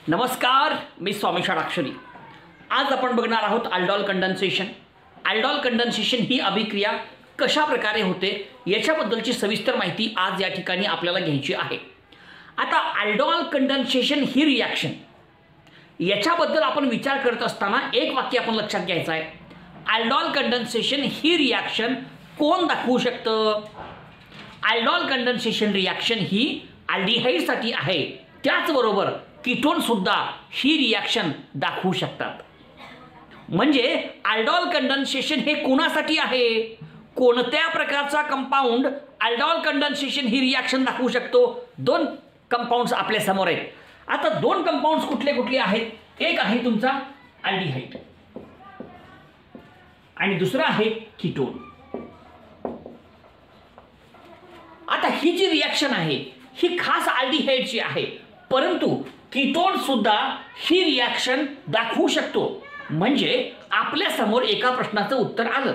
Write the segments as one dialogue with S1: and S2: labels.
S1: नमस्कार, मी स्वामी षडाक्षरी। आज आपण बघणार आहोत अल्डॉल कंडेन्सेशन। अल्डॉल कंडेन्सेशन ही अभिक्रिया कशा प्रकारे होते याच्याबद्दलची सविस्तर माहिती आज या ठिकाणी आपल्याला घ्यायची आहे। आता अल्डॉल कंडेन्सेशन ही रिॲक्शन याच्याबद्दल आपण विचार करत असताना एक वाक्य आपण लक्षात घ्यायचं आहे। अल्डॉल कंडेन्सेशन ही रिॲक्शन कोण दाखवू शकतं? अल्डॉल कंडेन्सेशन रिॲक्शन ही अल्डिहाइडसाठी आहे, त्याचबरोबर कीटोन सुद्धा ही रिॲक्शन दाखवू शकतात। म्हणजे अल्डॉल कंडेन्सेशन हे कोणासाठी आहे? कोणत्या प्रकारचा कंपाऊंड अल्डॉल कंडेन्सेशन ही रिॲक्शन दाखवू शकतो? दोन कंपाऊंड्स आपल्या समोर आहेत। आता दोन कंपाऊंड्स कुठले कुठले आहेत? एक आहे तुमचा अल्डिहाइड आणि दुसरा आहे कीटोन। आता ही जी रिॲक्शन आहे ही खास अल्डिहाइडची आहे, परंतु कीटोन सुद्धा ही रिॲक्शन दाखवू शकतो। म्हणजे आपल्या समोर एका प्रश्नाचं उत्तर आलं।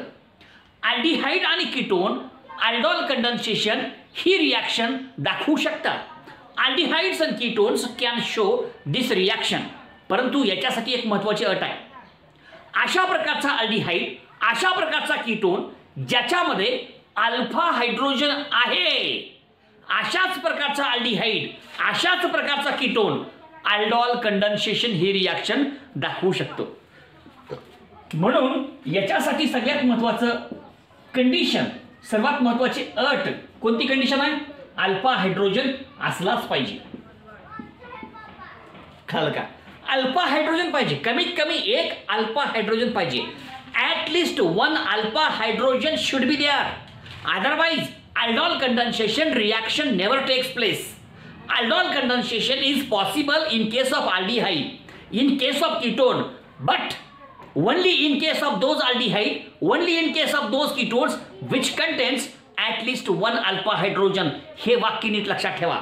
S1: अल्डिहाइड आणि कीटोन अल्डॉल कंडेन्सेशन ही रिॲक्शन दाखवू शकतात। Aldehydes and ketones can show this reaction, परंतु याच्यासाठी एक महत्त्वाची अट आहे। अशा प्रकारचा अल्डिहाइड, अशा प्रकारचा कीटोन ज्याच्यामध्ये अल्फा हायड्रोजन आहे, अशाच प्रकारचा अल्डिहाइड, अशाच प्रकारचा कीटोन अल्डॉल कंडेन्सेशन ही रिॲक्शन दाखवू शकतो। म्हणून याच्यासाठी सगळ्यात महत्त्वाचं कंडिशन, सर्वात महत्त्वाची अट कोणती कंडिशन आहे? अल्फा हायड्रोजन असलाच पाहिजे। कळलं का? अल्फा हायड्रोजन पाहिजे, कमीत कमी एक अल्फा हायड्रोजन पाहिजे। At least one alpha hydrogen should be there, otherwise aldol condensation reaction never takes place. Aldol condensation is possible in case of aldehyde, in case of ketone, but only in case of those aldehyde, only in case of those ketones which contains at least one alpha hydrogen. हे वाक्य नीट लक्षात ठेवा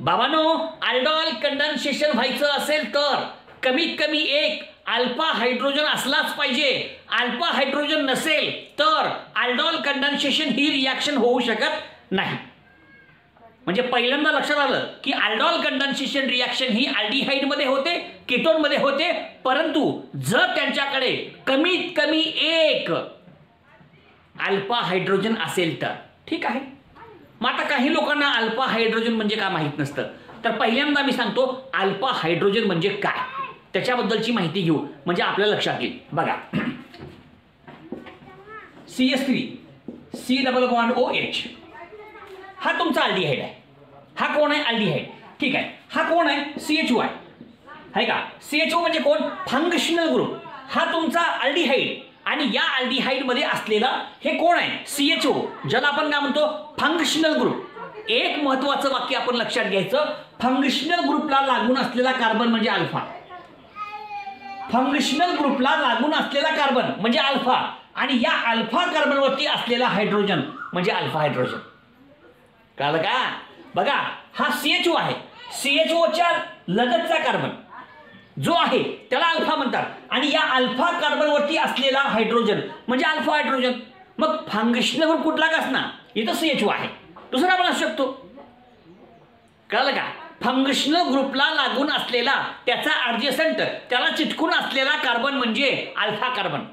S1: बाबांनो। aldol condensation व्हायचं असेल तर कमीत कमी एक अल्फा हायड्रोजन असलाच पाहिजे। अल्फा हायड्रोजन नसेल तर अल्डॉल कंडेन्सेशन ही रिॲक्शन होऊ शकत नाही। म्हणजे पहिल्यांदा लक्षात आलं की अल्डॉल कंडेन्सेशन रिॲक्शन ही अल्डिहाइड मध्ये होते, कीटोन मध्ये होते, परंतु जर त्यांच्याकडे कमीत कमी एक अल्फा हायड्रोजन असेल तर ठीक आहे। मग आता काही लोकांना अल्फा हायड्रोजन म्हणजे काय माहित नसतं, तर पहिल्यांदा मी सांगतो अल्फा हायड्रोजन म्हणजे काय त्याच्याबद्दलची माहिती घेऊ, म्हणजे आपल्या लक्षात येईल। बघा, CH3 C double bond OH हा तुमचा अल्डिहाइड आहे। हा कोण आहे? अल्डिहाइड, ठीक आहे। हा कोण आहे? CHO आहे का? CHO म्हणजे कोण? Functional group. हा तुमचा अल्डिहाइड आणि या अल्डिहाइड मध्ये असलेला हे कोण आहे? CHO, ज्याला आपण काय म्हणतो? Functional group. एक महत्त्वाचं वाक्य आपण लक्षात घ्यायचं, फंक्शनल ग्रुपला लागून असलेला कार्बन म्हणजे अल्फा। फंक्शनल ग्रुपला लागून असलेला कार्बन म्हणजे अल्फा, आणि या अल्फा कार्बनवरती असलेला हायड्रोजन म्हणजे अल्फा हायड्रोजन। कळलं का? बघा, हा CHO आहे, CHOच्या लगतचा कार्बन जो आहे त्याला अल्फा म्हणतात, आणि या अल्फा कार्बनवरती असलेला हायड्रोजन म्हणजे अल्फा हायड्रोजन। मग फंक्शनल ग्रुप कुठला का असणार? इथं CHO आहे, दुसरा पण असू शकतो। कळलं का? फंक्शनल ग्रुपला लागून असलेला त्याचा ॲडजसंट, त्याला चिटकून असलेला कार्बन म्हणजे अल्फा कार्बन,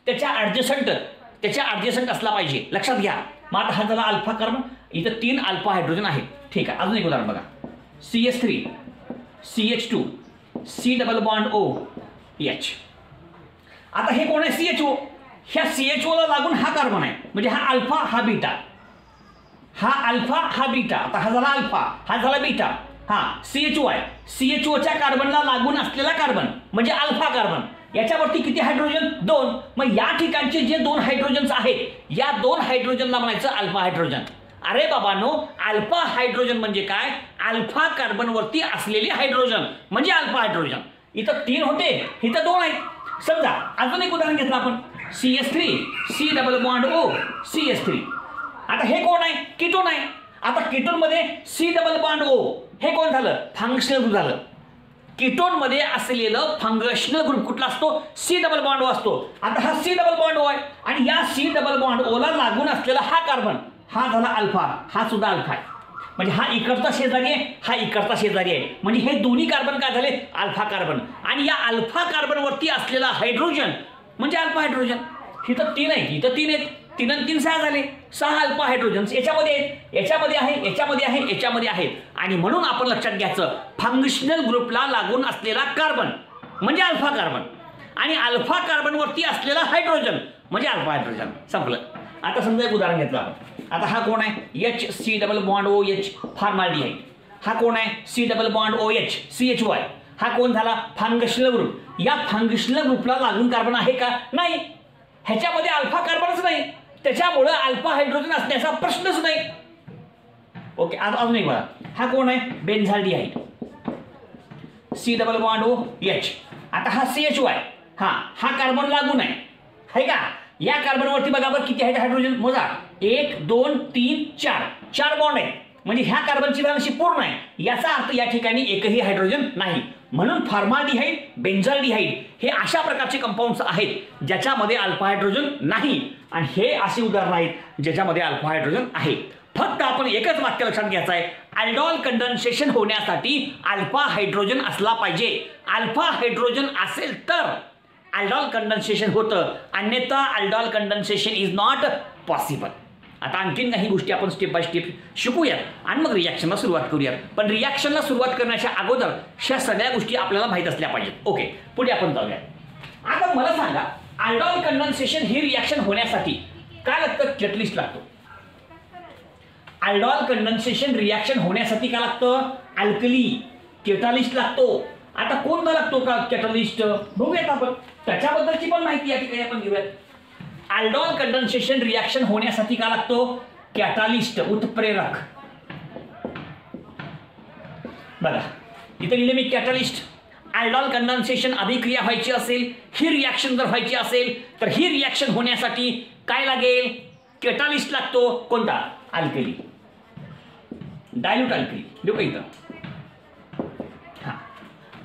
S1: त्याच्या ॲडजसंट असला पाहिजे, लक्षात घ्या। मग आता हा झाला अल्फा कार्बन, इथं 3 अल्फा हायड्रोजन आहेत, ठीक आहे। अजून एक उदाहरण बघा, CH3 CH2 C double bond OH। आता हे कोण आहे? CHO। ह्या CHO ला लागून हा कार्बन आहे, म्हणजे हा अल्फा हा बीटा, हा अल्फा हा बीटा। आता हा झाला अल्फा, हा झाला बीटा। हा CHO आहे, CHOच्या कार्बनला लागून असलेला कार्बन म्हणजे अल्फा कार्बन। याच्यावरती किती हायड्रोजन? 2। मग या ठिकाणचे जे 2 हायड्रोजन्स आहेत, या 2 हायड्रोजनला म्हणायचं अल्फा हायड्रोजन। अरे बाबांनो, अल्फा हायड्रोजन म्हणजे काय? अल्फा कार्बनवरती असलेले हायड्रोजन म्हणजे अल्फा हायड्रोजन। इथं 3 होते, इथं 2 आहेत। समजा अजून एक उदाहरण घेतलं आपण, CH3 C double bond O CH3। आता हे कोण आहे? कीटोन आहे। आता कीटोन मध्ये C डबल बॉन्ड O हे कोण झालं? फंक्शनल ग्रुप झालं। कीटोन मध्ये असलेलं फंक्शनल ग्रुप कुठला असतो? C डबल बॉन्ड O असतो। आता हा C डबल बॉन्ड O आहे, आणि या C डबल बॉन्ड O ला लागून असलेला हा कार्बन हा झाला अल्फा, हा सुद्धा अल्फा आहे। म्हणजे हा इकडचा शेजारी आहे, हा इकडचा शेजारी आहे, म्हणजे हे दोन्ही कार्बन काय झाले अल्फा कार्बन. आणि या अल्फा कार्बनवरती असलेला हायड्रोजन म्हणजे अल्फा हायड्रोजन. ही तर 3 आहे, ही तर 3 आहेत, 3 आणि 3 6 झाले, 6 अल्फा हायड्रोजन्स याच्यामध्ये आहेत, याच्यामध्ये आहे, याच्यामध्ये आहे, याच्यामध्ये आहेत. आणि म्हणून आपण लक्षात घ्यायचं फंक्शनल ग्रुपला लागून असलेला कार्बन म्हणजे अल्फा कार्बन आणि अल्फा कार्बनवरती असलेला हायड्रोजन म्हणजे अल्फा हायड्रोजन. संपलं. आता समजा एक उदाहरण घेतलं आपण. आता हा कोण आहे H C double bond OH फॉर्मॅल्डिहाइड. हा कोण आहे C double bond OH CHY. हा कोण झाला फंक्शनल ग्रुप. या फंक्शनल ग्रुपला लागून कार्बन आहे का नाही, ह्याच्यामध्ये अल्फा कार्बनच नाही, त्याच्यामुळे अल्फा हायड्रोजन असण्याचा प्रश्नच नाही. ओके. आता अजून एक बघा. हा कोण आहे बेन्झाल्डिहाइड C डबल बॉन्ड OH. आता हा CHY. हा कार्बन लागून आहे का. या कार्बनवरती बघा बरं किती आहेत हायड्रोजन मोजा. 1 2 3 4 4 बॉन्ड आहेत, म्हणजे ह्या कार्बनची व्हॅलेन्सी पूर्ण आहे. याचा अर्थ या ठिकाणी एकही हायड्रोजन नाही. म्हणून फॉर्मॅल्डिहाइड बेन्झाल्डिहाइड हे अशा प्रकारचे कंपाऊंड्स आहेत ज्याच्यामध्ये अल्फा हायड्रोजन नाही आणि हे असे उदाहरण आहेत ज्याच्यामध्ये अल्फा हायड्रोजन आहे. फक्त आपण एकच वाक्य लक्षात घ्यायचं आहे, अल्डॉल कंडेन्सेशन होण्यासाठी अल्फा हायड्रोजन असला पाहिजे. अल्फा हायड्रोजन असेल तर अल्डॉल कंडेन्सेशन होतं, अन्यथा aldol condensation is not possible. आता आणखीन काही गोष्टी आपण स्टेप बाय स्टेप शिकूयात आणि मग रिॲक्शनला सुरुवात करूयात. पण रिॲक्शनला सुरुवात करण्याच्या अगोदर ह्या सगळ्या गोष्टी आपल्याला माहीत असल्या पाहिजेत. ओके, पुढे आपण जाऊया. आता मला सांगा अल्डॉल कंडेन्सेशन ही रिॲक्शन होण्यासाठी काय लागतं. कॅटलिस्ट लागतो. अल्डॉल कंडेन्सेशन रिॲक्शन होण्यासाठी काय लागतं अल्कली कॅटलिस्ट लागतो. आता कोणता लागतो का कॅटलिस्ट बघूयात आपण, त्याच्याबद्दलची पण माहिती या ठिकाणी आपण घेऊयात. अल्डॉल कंडेन्सेशन रिॲक्शन होण्यासाठी काय लागतो कॅटलिस्ट उत्प्रेरक. बघा इथे लिहिले मी कॅटलिस्ट. अल्डॉल कंडेन्सेशन अभिक्रिया व्हायची असेल, ही रिॲक्शन जर व्हायची असेल तर ही रिॲक्शन होण्यासाठी काय लागेल कॅटलिस्ट लागतो. कोणता अल्कली डायल्यूट अल्कली. देखो इथं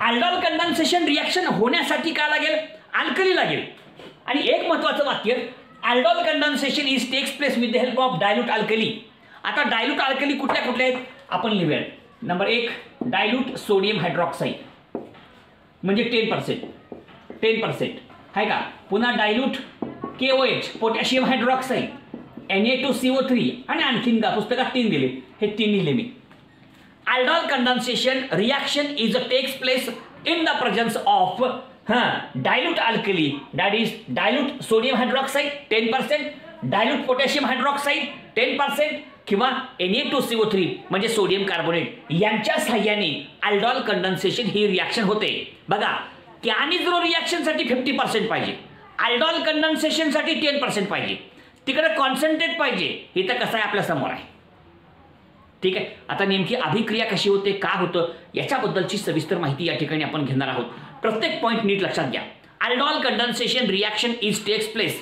S1: अल्डॉल कंडेन्सेशन रिॲक्शन होण्यासाठी काय लागेल अल्कली लागेल. आणि एक महत्त्वाचं वाक्य aldol condensation is takes place with the help of dilute alkali. आता डायल्यूट अल्कली कुठल्या कुठल्या आहेत आपण लिहूया. नंबर 1 डायल्यूट सोडियम हायड्रॉक्साईड म्हणजे 10% आहे का. पुन्हा dilute KOH potassium hydroxide Na2CO3 आणि आणखीन का पुस्तकात 3 दिले, हे 3 लिहिले मी. Aldol condensation reaction is takes place in the presence of dilute alkali that is dilute sodium hydroxide 10%, dilute potassium hydroxide 10% किंवा Na2CO3 म्हणजे सोडियम कार्बोनेट यांच्या साह्याने अल्डॉल कंडेन्सेशन ही रिॲक्शन होते. बघा कॅनिझ्रो रिॲक्शनसाठी 50% पाहिजे, अल्डॉल कंडेन्सेशनसाठी 10% पाहिजे, तिकडे कॉन्सन्ट्रेट पाहिजे. इथं कसं आहे आपल्या समोर आहे. ठीक आहे. आता नेमकी अभिक्रिया कशी होते का होतं याच्याबद्दलची सविस्तर माहिती या ठिकाणी आपण घेणार आहोत. प्रत्येक पॉईंट नीट लक्षात घ्या. Aldol condensation reaction is takes place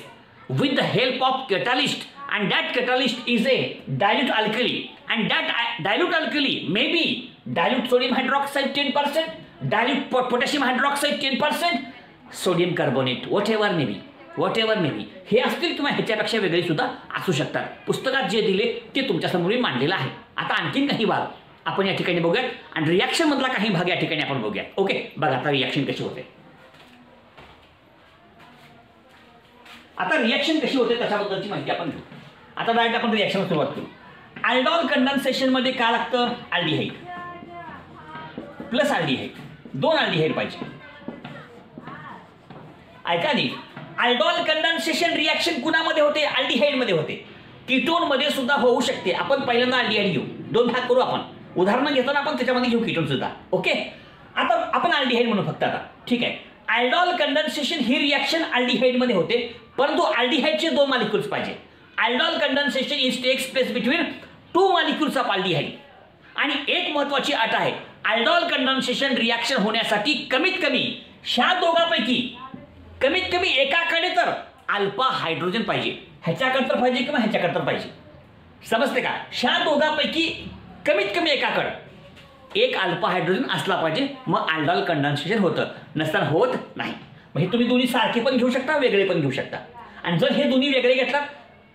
S1: with the help of catalyst and that catalyst is a dilute alkali and that dilute alkali may be dilute sodium hydroxide 10%, dilute potassium hydroxide 10%, sodium carbonate whatever may be हे असतील किंवा ह्याच्यापेक्षा वेगळे सुद्धा असू शकतात. पुस्तकात जे दिले ते तुमच्या समोर मांडलेलं आहे. आता आणखीन काही भाग आपण या ठिकाणी बघूयात आणि रिॲक्शन मधला काही भाग या ठिकाणी आपण बघूयात. ओके बघा आता रिॲक्शन कशी होते. आता रिॲक्शन कशी होते त्याच्याबद्दलची माहिती आपण घेऊ. आता डायरेक्ट आपण रिॲक्शनला सुरुवात करू. अल्डॉल कंडेन्सेशन मध्ये काय लागतं अल्डिहाइड प्लस अल्डिहाइड, 2 अल्डिहाइड पाहिजे. ऐका नी अल्डॉल कंडेन्सेशन रिॲक्शन कुणामध्ये होते अल्डिहाइड मध्ये होते. कीटोन मध्ये सुद्धा होऊ शकते. आपण पहिल्यांदा अल्डिहाइड घेऊ, 2 भाग करू आपण. उदाहरण घेताना आपण त्याच्यामध्ये घेऊ कीटोन सुद्धा. ओके आता आपण अल्डिहाइड म्हणू फक्त. आता ठीक आहे. अल्डॉल कंडेन्सेशन ही रिॲक्शन अल्डिहाइड मध्ये होते, परंतु अल्डिहाइडचे 2 मॉलिक्युल्स पाहिजे. Aldol condensation is takes place between 2 molecules of aldehyde. आणि एक महत्त्वाची अट आहे, अल्डॉल कंडेन्सेशन रिॲक्शन होण्यासाठी कमीत कमी ह्या दोघांपैकी कमीत कमी एकाकडे तर अल्फा हायड्रोजन पाहिजे. ह्याच्याकडे तर पाहिजे किंवा ह्याच्याकडे तर पाहिजे. समजते का. ह्या दोघांपैकी कमीत कमी एकाकडे एक अल्फा हायड्रोजन असला पाहिजे, मग अल्डॉल कंडेन्सेशन होतं, नसताना होत नाही. म्हणजे तुम्ही दोन्ही सारखे पण घेऊ शकता, वेगळे पण घेऊ शकता. आणि जर हे दोन्ही वेगळे घेतलात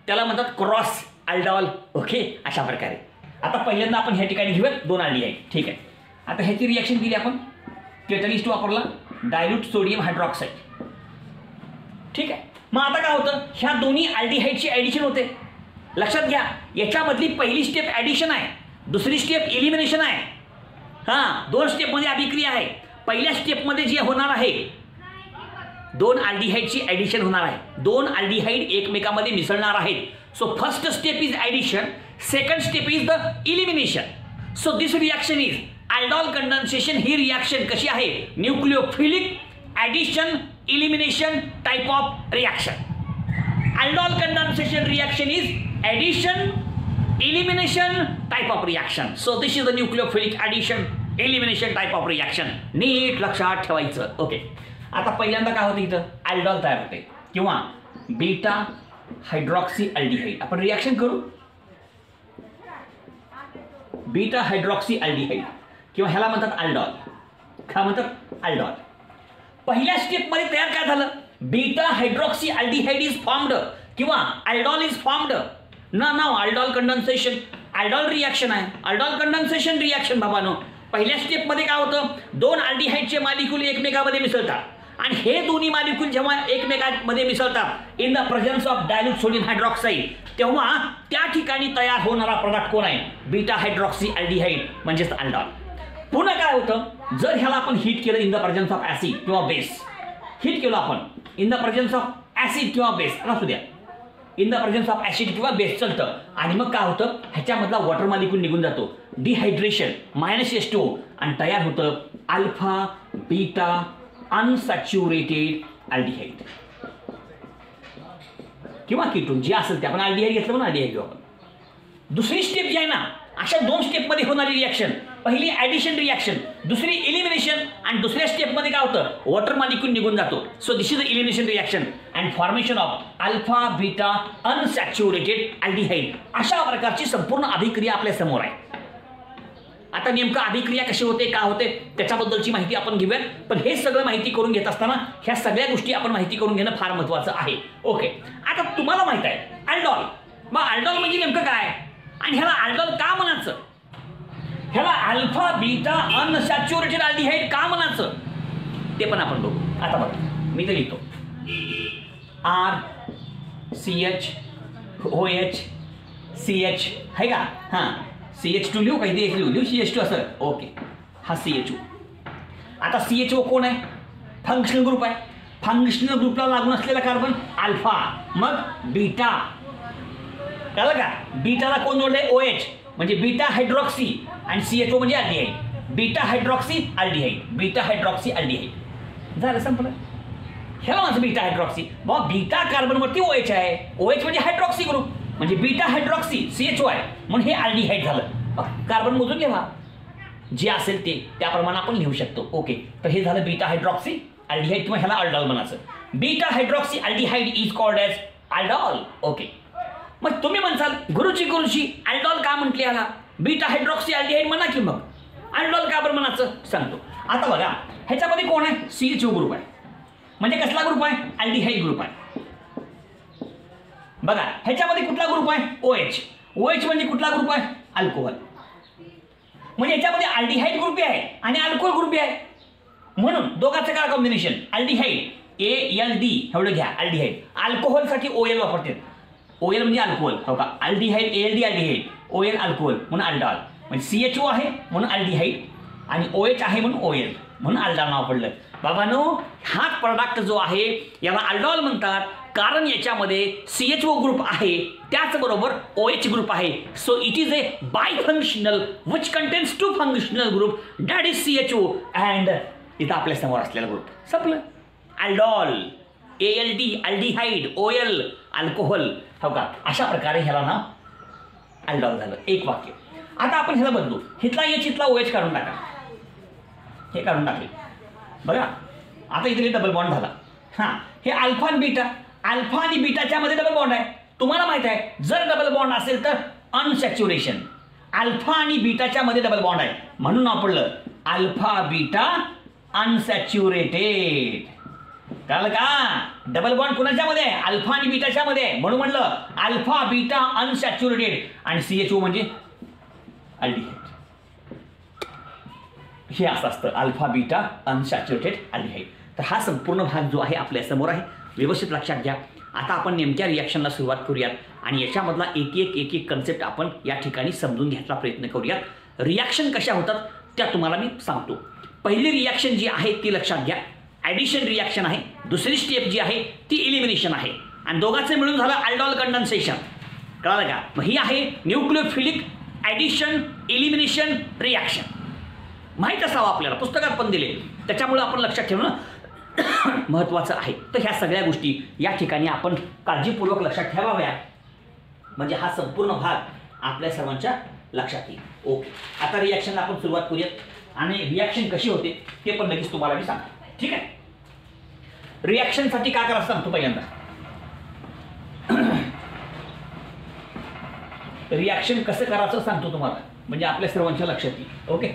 S1: त्याला म्हणतात क्रॉस अल्डॉल. ओके अशा प्रकारे. आता पहिल्यांदा आपण ह्या ठिकाणी घेऊयात 2 अल्डिहाइड. ठीक आहे. आता ह्याची रिॲक्शन केली आपण, कॅटलिस्ट वापरला, डायल्यूट सोडियम हायड्रॉक्साईड. ठीक आहे. मग आता काय होतं, ह्या दोन्ही अल्डिहाइडची ॲडिशन होते. लक्षात घ्या, याच्यामधली पहिली स्टेप ॲडिशन आहे, दुसरी स्टेप इलिमिनेशन आहे. हां, 2 स्टेपमध्ये अभिक्रिया आहे. पहिल्या स्टेपमध्ये जे होणार आहे, 2 अल्डिहाइडची ॲडिशन होणार आहे. 2 अल्डिहाइड एकमेकांमध्ये मिसळणार आहेत. So first step is addition, second step is the elimination. So this reaction is aldol condensation. ही रिॲक्शन कशी आहे, nucleophilic addition elimination type of reaction. Aldol condensation reaction is addition elimination type of reaction. So this is the nucleophilic addition elimination type of reaction. नीट लक्षात ठेवायचं. Okay. आता पहिल्यांदा काय होतं, इथं अल्डॉल तयार होते किंवा बीटा हायड्रॉक्सी अल्डिहाइड. आपण रिॲक्शन करू. बीटा हायड्रॉक्सी अल्डिहाइड किंवा ह्याला म्हणतात अल्डॉल. काय म्हणतात, अल्डॉल. पहिल्या स्टेपमध्ये तयार काय झालं, beta hydroxy aldehyde is formed किंवा अल्डॉल इज फॉर्मड. नाव अल्डॉल कंडेन्सेशन, अल्डॉल रिॲक्शन आहे, अल्डॉल कंडेन्सेशन रिॲक्शन. बाबांनो, पहिल्या स्टेपमध्ये काय होतं, 2 अल्डिहाइडचे मॉलिक्यूल एकमेकांमध्ये मिसळतात आणि हे दोन्ही मॉलिक्यूल जेव्हा एकमेकांमध्ये मिसळतात in the presence of dilute sodium hydroxide, तेव्हा त्या ठिकाणी तयार होणारा प्रोडक्ट कोण आहे, बीटा हायड्रॉक्सी अल्डिहाइड म्हणजेच अल्डॉल. पुन्हा काय होतं, जर ह्याला आपण हीट केलं in the presence of acid किंवा बेस, हीट केलं आपण in the presence of acid किंवा बेस, असू द्या, in the presence of acid किंवा बेस चालतं. आणि मग काय होतं, ह्याच्यामधला वॉटर मॉलिक्यूल निघून जातो, डिहायड्रेशन -H2O, आणि तयार होतं अल्फा बीटा अनसॅच्युरेटेड अल्डिहाइड किंवा कीटोन जे असेल ते. आपण अल्डिहाइड घेतलं म्हणून अल्डिहाइड घेऊ आपण. दुसरी स्टेप जी आहे ना, अशा 2 स्टेपमध्ये होणारी रिॲक्शन, पहिली ॲडिशन रिॲक्शन, दुसरी इलिमिनेशन, आणि दुसऱ्या स्टेपमध्ये काय होतं, वॉटर मॉलिक्यूल निघून जातो. So this is the elimination reaction and formation of alpha beta unsaturated aldehyde. अशा प्रकारची संपूर्ण अभिक्रिया आपल्या समोर आहे. आता नेमकं अभिक्रिया कशी होते, काय होते, त्याच्याबद्दलची माहिती आपण घेऊयात. पण हे सगळं माहिती करून घेत असताना ह्या सगळ्या गोष्टी आपण माहिती करून घेणं फार महत्त्वाचं आहे. ओके. आता तुम्हाला माहित आहे अल्डॉल, मग अल्डॉल म्हणजे नेमकं काय आणि ह्याला अल्डॉल का म्हणायचं, ह्याला अल्फा बीटा अनसॅच्युरेटेड अल्डिहाइड का म्हणायचं, ते पण आपण बघू. आता बघा, मी ते लिहितो RCHOH CH आहे का, हां CH2 लिहू, काही ते लिहू CH2 असं. ओके, हा CHO. आता CHO कोण आहे, फंक्शनल ग्रुप आहे. फंक्शनल ग्रुपला लागून असलेला कार्बन अल्फा, मग बीटा, कळलं का, बीटाला कोण जोडले, OH म्हणजे बीटा हायड्रॉक्सी, आणि CHO म्हणजे aldehyde, beta hydroxy aldehyde, beta hydroxy aldehyde. झालं, संपलं. ह्याला माझं बीटा हायड्रॉक्सी. मग बीटा कार्बनवरती OH आहे, OH म्हणजे हायड्रॉक्सी ग्रुप, म्हणजे बीटा हायड्रॉक्सी CHO आहे, म्हणून हे अल्डिहाइड झालं. कार्बन मोजून घ्या, जे असेल ते त्याप्रमाणे आपण लिहू शकतो. ओके. तर हे झालं बीटा हायड्रॉक्सी अल्डिहाइड किंवा ह्याला अल्डॉल म्हणायचं. Beta hydroxy aldehyde is called as aldol. Okay. मग तुम्ही म्हणसाल गुरुची अल्डॉल का म्हटले, ह्याला बीटा हायड्रॉक्सी अल्डिहाइड म्हणा की मग अल्डॉल का बरं म्हणायचं, सांगतो. आता बघा, ह्याच्यामध्ये कोण आहे, CHO ग्रुप आहे, म्हणजे कसला ग्रुप आहे, अल्डिहाइड ग्रुप आहे. बघा, ह्याच्यामध्ये कुठला ग्रुप आहे, OH. OH म्हणजे कुठला ग्रुप आहे, अल्कोहोल. म्हणजे याच्यामध्ये अल्डिहाइड ग्रुप आहे आणि अल्कोहोल ग्रुप आहे, म्हणून दोघांचं काय कॉम्बिनेशन, अल्डिहाइड ALD एवढं घ्या, अल्डिहाइड. अल्कोहोलसाठी OL वापरते, OL म्हणजे अल्कोहोल, हो का, aldehyde ALD aldehyde, OL alcohol म्हणून अल्डॉल. म्हणजे CHO आहे म्हणून अल्डिहाइड आणि OH आहे म्हणून OL म्हणून अल्डॉल नाव पडलं. बाबांनो, हाच प्रोडक्ट जो आहे याला अल्डॉल म्हणतात, कारण याच्यामध्ये CHO ग्रुप आहे, त्याचबरोबर OH ग्रुप आहे. So it is a bifunctional which contains 2 functional group, that is CHO and इथं आपल्या समोर असलेला ग्रुप. संपलं. Aldol, ALD aldehyde, OL alcohol, हो का, अशा प्रकारे ह्याला नाव अल्डॉल झालं. एक वाक्य. आता आपण ह्याला बदलू, हिथला H इथला OH काढून टाका, हे काढून टाकले. बघा, आता इथे डबल बॉन्ड झाला. हां, हे अल्फा आणि बीटा, अल्फा आणि बीटाच्या मध्ये डबल बॉन्ड आहे. तुम्हाला माहित आहे जर डबल बॉन्ड असेल तर अनसॅच्युरेशन, अल्फा आणि बीटाच्या मध्ये डबल बॉन्ड आहे म्हणून नाव पडलं अल्फा बीटा अनसॅच्युरेटेड. कळलं का, डबल बॉन्ड कुणाच्या मध्ये आहे, अल्फा आणि बीटाच्या मध्ये आहे, म्हणून म्हणलं अल्फा बीटा अनसॅच्युरेटेड. आणि CHO म्हणजे अल्डिहाइड. हे असं असतं अल्फा बीटा अनसॅच्युरेटेड अल्डिहाइड. तर हा संपूर्ण भाग जो आहे आपल्या समोर आहे, व्यवस्थित लक्षात घ्या. आता आपण नेमक्या रिॲक्शनला सुरुवात करूयात आणि याच्यामधला एक एक कन्सेप्ट आपण या ठिकाणी समजून घ्यायचा प्रयत्न करूयात. रिॲक्शन कशा होतात त्या तुम्हाला मी सांगतो. पहिली रिॲक्शन जी आहे ती लक्षात घ्या, ॲडिशन रिॲक्शन आहे. दुसरी स्टेप जी आहे ती इलिमिनेशन आहे आणि दोघांचे मिळून झालं अल्डॉल कंडेन्सेशन. कळालं का? मग ही आहे न्यूक्लिओफिलिक ॲडिशन इलिमिनेशन रिॲक्शन. माहीत असावं आपल्याला, पुस्तकात पण दिले, त्याच्यामुळे आपण लक्षात ठेवणं महत्त्वाचं आहे. तर ह्या सगळ्या गोष्टी या ठिकाणी आपण काळजीपूर्वक लक्षात ठेवाव्या, म्हणजे हा संपूर्ण भाग आपल्या सर्वांच्या लक्षात येईल. ओके, आता रिॲक्शनला आपण सुरुवात करूयात आणि रिॲक्शन कशी होते ते पण लगेच तुम्हाला मी सांगतो. ठीक आहे, रिॲक्शनसाठी काय करायचं सांगतो. पहिल्यांदा रिॲक्शन कसं करायचं सांगतो तुम्हाला, म्हणजे आपल्या सर्वांच्या लक्षात येईल. ओके,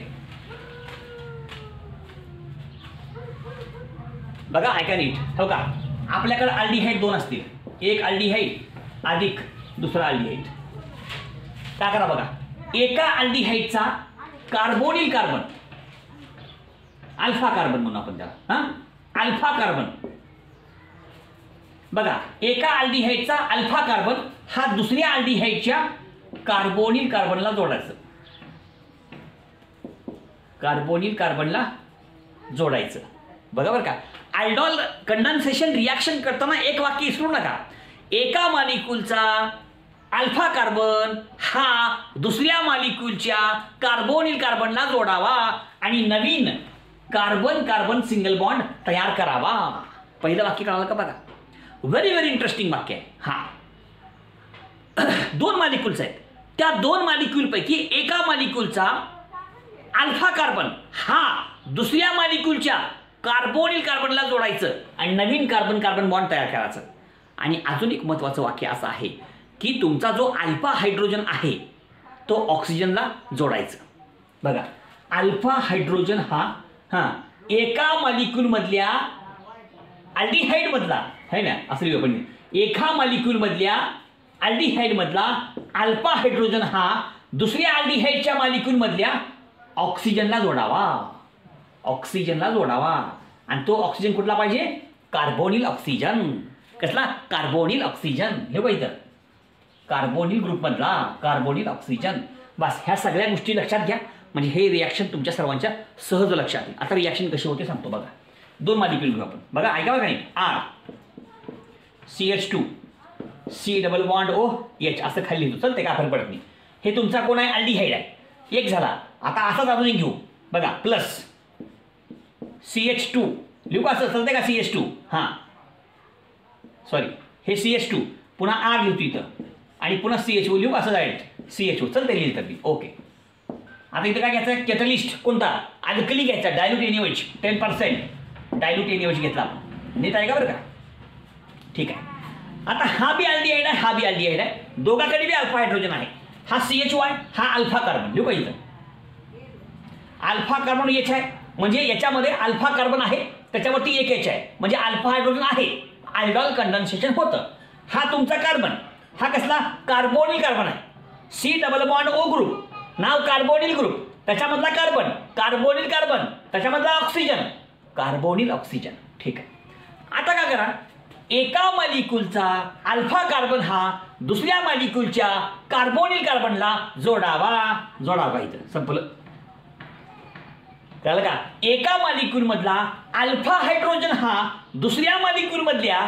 S1: बघा ऐका नीट. हो का, आपल्याकडे अल्डिहाइड दोन असतील, एक अल्डिहाइड अधिक दुसरा अल्डिहाइड. काय करा बघा, एका अल्डिहाइडचा कार्बोनिल कार्बन, अल्फा कार्बन म्हणून आपण त्याला, हा अल्फा कार्बन. बघा, एका अल्डिहाइडचा अल्फा कार्बन हा दुसऱ्या अल्डिहाइडच्या कार्बोनिल कार्बनला जोडायचं. कार्बोनिल कार्बनला जोडायचं. बघा बरं का, अल्डॉल कंडेन्सेशन रिॲक्शन करताना एक वाक्य विसरू नका. एका मॉलिक्यूलचा अल्फा कार्बन हा दुसऱ्या मॉलिक्यूलच्या कार्बोनिल कार्बनला जोडावा आणि नवीन कार्बन कार्बन सिंगल बॉन्ड तयार करावा. पहिलं वाक्य कळालं का? बघा, व्हेरी व्हेरी इंटरेस्टिंग वाक्य आहे. हा दोन मॉलिक्यूल्स आहेत, त्या दोन मॉलिक्यूलपैकी एका मॉलिक्यूलचा अल्फा कार्बन हा दुसऱ्या मॉलिक्यूलच्या कार्बोनिल कार्बनला जोडायचं आणि नवीन कार्बन कार्बन बॉन्ड तयार करायचं. आणि अजून एक महत्त्वाचं वाक्य असं आहे की तुमचा जो अल्फा हायड्रोजन आहे तो ऑक्सिजनला जोडायचं. बघा, अल्फा हायड्रोजन हा एका मॉलिक्यूलमधल्या अल्डिहाइडमधला आहे ना, असं लिहू आपण, एका मॉलिक्यूलमधल्या अल्डिहाइडमधला अल्फा हायड्रोजन हा दुसऱ्या अल्डिहाइडच्या मॉलिक्यूलमधल्या ऑक्सिजनला जोडावा. ऑक्सिजनला जोडावा आणि तो ऑक्सिजन कुठला पाहिजे? Carbonyl oxygen. कसला? Carbonyl oxygen. हे पाहिजे कार्बोनिल ग्रुपमधला कार्बोनिल ऑक्सिजन. बस ह्या सगळ्या गोष्टी लक्षात घ्या, म्हणजे हे रिॲक्शन तुमच्या सर्वांच्या सहज लक्षात येईल. आता रिॲक्शन कशी होते सांगतो. बघा, दोन मॉलिक्यूल घेऊ आपण. बघा, ऐका बघा नाही, R CH2 C double bond OH असं खाली लिहितो, चलते काय फरक पडत नाही. हे तुमचा कोण आहे? अल्डिहाइड आहे. एक झाला. आता असाच अजून एक घेऊ. बघा, प्लस CH2 लिहू का? असं चलते का? CH2 हां सॉरी, हे CH2 पुन्हा R लिहितो इथं आणि पुन्हा CH2 लिहू असं डायरेक्ट CH2 चलते लिहिलं तर मी. ओके, आता इथं काय घ्यायचं आहे? कॅटलिस्ट कोणता? अल्कली घ्यायचा, डायल्यूट NaOH 10% डायल्यूट NaOH घेतला आपण. नीट आहे का बरं का? ठीक आहे. आता हा बी अल्डिहाइड आहे, हा बी अल्डिहाइड आहे, दोघांकडे बी अल्फा हायड्रोजन आहे. हा CH2 आहे, हा अल्फा कार्बन. लिहू का इथं? अल्फा कार्बन H आहे, म्हणजे याच्यामध्ये अल्फा कार्बन आहे, त्याच्यावरती एक H आहे, म्हणजे अल्फा हायड्रोजन आहे. अल्डॉल कंडेन्सेशन होतं. हा तुमचा कार्बन, हा कसला? कार्बोनिल कार्बन आहे. C double bond O group, नाव कार्बोनिल ग्रुप, त्याच्यामधला कार्बन, कार्बोनिल कार्बन, त्याच्यामधला ऑक्सिजन, कार्बोनिल ऑक्सिजन. ठीक आहे. आता काय करा, एका मॉलिक्यूलचा अल्फा कार्बन हा दुसऱ्या मॉलिक्यूलच्या कार्बोनिल कार्बनला जोडावा. इथं संपलं. कळलं का? एका मॉलिक्यूलमधला अल्फा हायड्रोजन हा दुसऱ्या मॉलिक्यूलमधल्या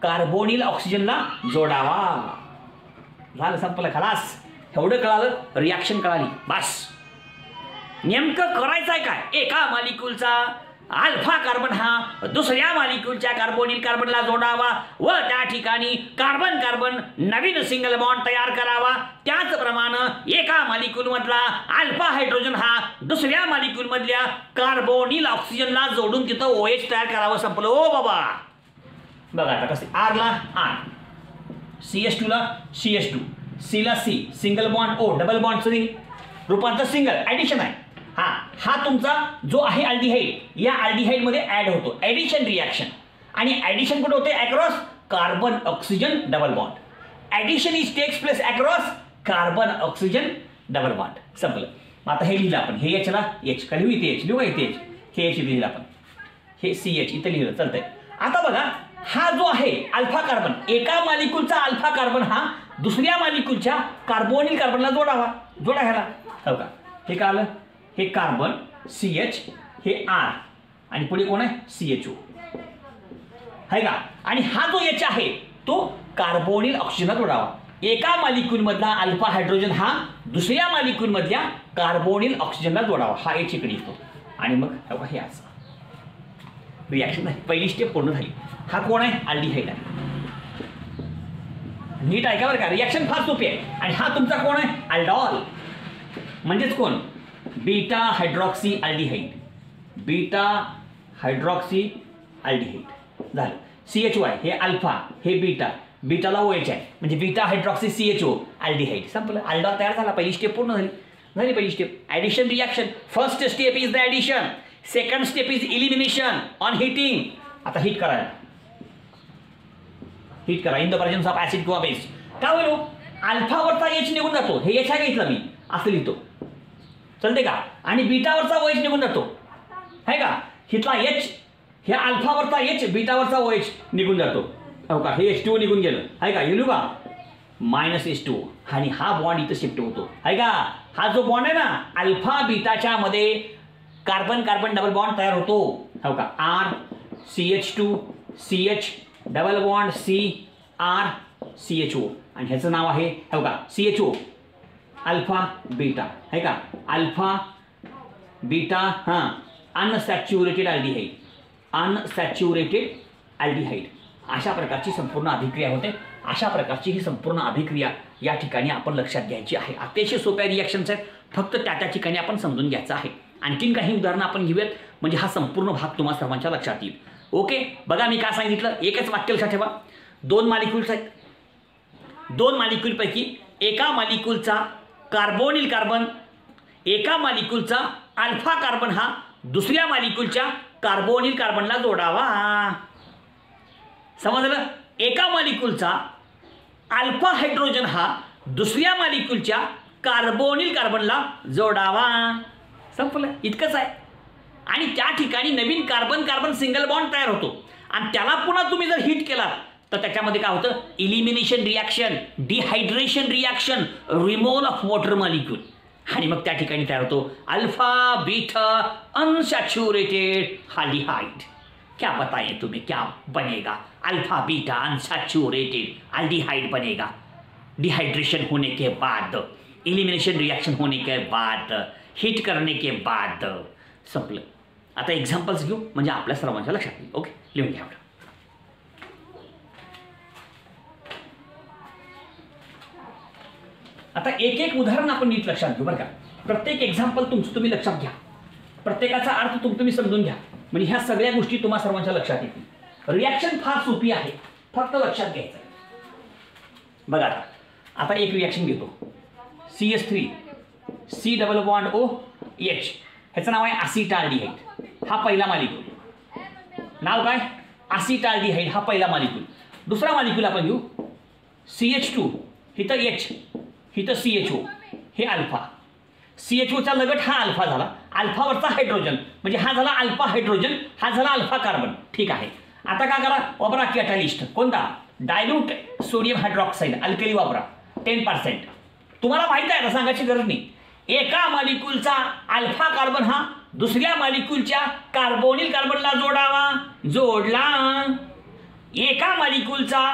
S1: कार्बोनिल ऑक्सिजनला जोडावा. झालं, संपलं, खलास. एवढं कळालं, रिॲक्शन कळाली. बस नेमकं करायचं आहे काय? एका मॉलिक्यूलचा अल्फा कार्बन हा दुसऱ्या मॉलिक्यूलच्या कार्बोनिल कार्बनला जोडावा व त्या ठिकाणी कार्बन कार्बन नवीन सिंगल बॉन्ड तयार करावा. त्याचप्रमाणे एका मॉलिक्यूलमधला अल्फा हायड्रोजन हा दुसऱ्या मॉलिक्यूलमधल्या कार्बोनिल ऑक्सिजनला जोडून तिथं OH तयार करावं. संपलं. ओ बाबा, बघा आता कसं, R ला R, CH2 ला CH2, C ला C, single bond O, double bond रूपांतर सिंगल, ॲडिशन आहे. हा तुमचा जो आहे अल्डिहाइड, या अल्डिहाइड मध्ये ऍड होतो, ॲडिशन रिॲक्शन. आणि ॲडिशन कुठे होते? Across carbon oxygen double bond. Addition is takes place across carbon oxygen double bond संपलं. मग आता हे लिहिलं आपण, हे एचला एच का लिहू, इथे एच लिहू का, इथे एच, हे एच लिहिलं आपण, हे CH इथं लिहिलं चालतंय. आता बघा हा जो आहे अल्फा कार्बन, एका मालिक्यूलचा अल्फा कार्बन हा दुसऱ्या मालिक्यूलच्या कार्बोनिल कार्बनला जोडा ह्याला, हो का. हे काय आलं, हे कार्बन CH, हे R आणि पुढे कोण आहे CHO आहे का. आणि हा जो H आहे तो कार्बोनिल ऑक्सिजनला जोडावा. एका मालिक्यूलमधला अल्फा हायड्रोजन हा दुसऱ्या मालिक्यूलमधल्या कार्बोनिल ऑक्सिजनला जोडावा. हा H इकडे येतो आणि मग हे असं रिॲक्शन झाली. पहिली स्टेप पूर्ण झाली. हा कोण आहे, अल्डिहाइड आहे. नीट ऐका बरं का, रिॲक्शन फार सोपी आहे. आणि हा तुमचा कोण आहे, अल्डॉल, म्हणजेच कोण, beta hydroxy aldehyde, beta hydroxy aldehyde झालं. CHO आहे, हे अल्फा, हे बीटा, बीटाला OH आहे म्हणजे बीटा हायड्रॉक्सी CHO अल्डिहाइड. संपलं, अल्डॉल तयार झाला. पहिली स्टेप पूर्ण झाली. पहिली step addition reaction. First step is the addition, second step is elimination on heating. आता हीट करा in the presence of acid किंवा बेस. काय होईल, अल्फावरचा H निघून जातो, हे H आहे घेतला मी असं लिहितो, चालते का. आणि बीटावरचा OH निघून जातो आहे का. हिथला H, हे अल्फावरचा H, बीटावरचा OH निघून जातो, हो का. हे H2O निघून गेलं आहे का, लिहू का, -H2O. आणि हा बॉन्ड इथं शिफ्ट होतो आहे का. हा जो बॉन्ड आहे ना अल्फा बीटाच्या मध्ये कार्बन कार्बन डबल बॉन्ड तयार होतो, हो का. R CH2 CH double bond C R CHO आणि ह्याचं नाव आहे, हो का, CHO अल्फा बीटा आहे का. अल्फा बीटा हां, अनसॅच्युरेटेड अल्डिहाइड, अनसॅच्युरेटेड अल्डिहाइड. अशा प्रकारची संपूर्ण अभिक्रिया होते. अशा प्रकारची ही संपूर्ण अभिक्रिया या ठिकाणी आपण लक्षात घ्यायची आहे. अतिशय सोप्या रिॲक्शन्स आहेत, फक्त त्या ठिकाणी आपण समजून घ्यायचं आहे. आणखीन काही उदाहरणं आपण घेऊयात म्हणजे हा संपूर्ण भाग तुम्हाला सर्वांच्या लक्षात येईल. ओके, बघा मी काय सांगितलं, एकच वाक्य लक्षात ठेवा. दोन मालिक्यूल्स आहेत, दोन मालिक्यूलपैकी एका मालिक्यूलचा कार्बोनिल कार्बन, एका मालिक्यूलचा अल्फा कार्बन हा दुसऱ्या मालिक्यूलच्या कार्बोनिल कार्बनला जोडावा. समजलं. एका मालिक्यूलचा अल्फा हायड्रोजन हा दुसऱ्या मालिक्यूलच्या कार्बोनिल कार्बनला जोडावा. संपलं, इतकंच आहे. आणि त्या ठिकाणी नवीन कार्बन कार्बन सिंगल बॉन्ड तयार होतो आणि त्याला पुन्हा तुम्ही जर हीट केला तर त्याच्यामध्ये काय होतं, elimination reaction, dehydration reaction, removal of water molecule. आणि मग त्या ठिकाणी तयार होतो अल्फा बीटा अनसॅच्युरेटेड अल्डिहाइड. क्या बताएं तुम्हें क्या बनेगा, अल्फा बीटा अनसैचुरेटेड अल्डिहाइड बनेगा. डिहाइड्रेशन होने के बाद, एलिमिनेशन रिएक्शन होने के बाद, हीट करने के बाद संपलं. आता एक्झाम्पल्स घेऊ म्हणजे आपल्या सर्वांच्या लक्षात येईल. ओके, लिहून घ्या. आता एक एक उदाहरण आपण नीट लक्षात घेऊ बरं का. प्रत्येक एक्झाम्पल तुमचं तुम्ही लक्षात घ्या, प्रत्येकाचा अर्थ तुम्ही समजून घ्या म्हणजे ह्या सगळ्या गोष्टी तुम्हा सर्वांच्या लक्षात येतील. रिॲक्शन फार सोपी आहे, फक्त लक्षात घ्यायचं. बघा आता एक रिॲक्शन घेतो, CH3 C double bond OH, ह्याचं नाव आहे असिटाल्डिहाइड. हा पहिला मालिक्यूल, नाव काय, असिटाल्डिहाइड. हा पहिला मालिक्यूल. दुसरा मालिक्यूल आपण घेऊ CH2, हिथं H, हिथं CHO, हे अल्फा. CHOचा लगट हा अल्फा झाला, अल्फावरचा हायड्रोजन म्हणजे हा झाला अल्फा हायड्रोजन, हा झाला अल्फा कार्बन. ठीक आहे. आता काय करा, वापरा कॅटलिस्ट. कोणता, डायल्यूट सोडियम हायड्रॉक्साईड अल्कली वापरा 10%. तुम्हाला माहित आहे, सांगायची गरज नाही. एका मालिक्यूलचा अल्फा कार्बन हा दुसऱ्या मालिक्यूलच्या कार्बोनिल कार्बनला जोडावा, जोडला. एका मालिक्यूलचा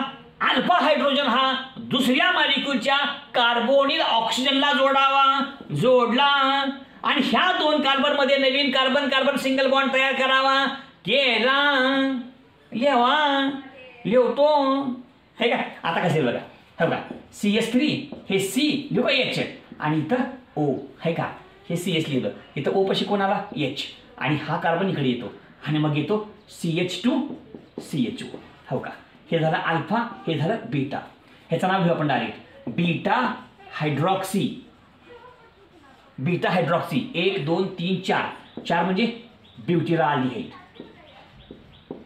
S1: अल्फा हायड्रोजन हा दुसऱ्या मालिक्यूलच्या कार्बोनिल ऑक्सिजनला जोडावा, जोडला. आणि ह्या दोन कार्बनमध्ये नवीन कार्बन कार्बन सिंगल बॉन्ड तयार करावा, केला. लिहावा, लिहतो हे का. आता कसे बघा, हे बघा CH3 हे C लिहू का H आणि इथं O है का. हे CH लिहिलं, इथं O पशी कोण आला H आणि हा कार्बन इकडे येतो आणि मग येतो CH2 CHO, हो का. हे झालं अल्फा, हे झालं बीटा. ह्याचं नाव घेऊ आपण direct beta hydroxy. Beta hydroxy 1 2 3 4, 4 म्हणजे ब्युटिराल्डिहाइड.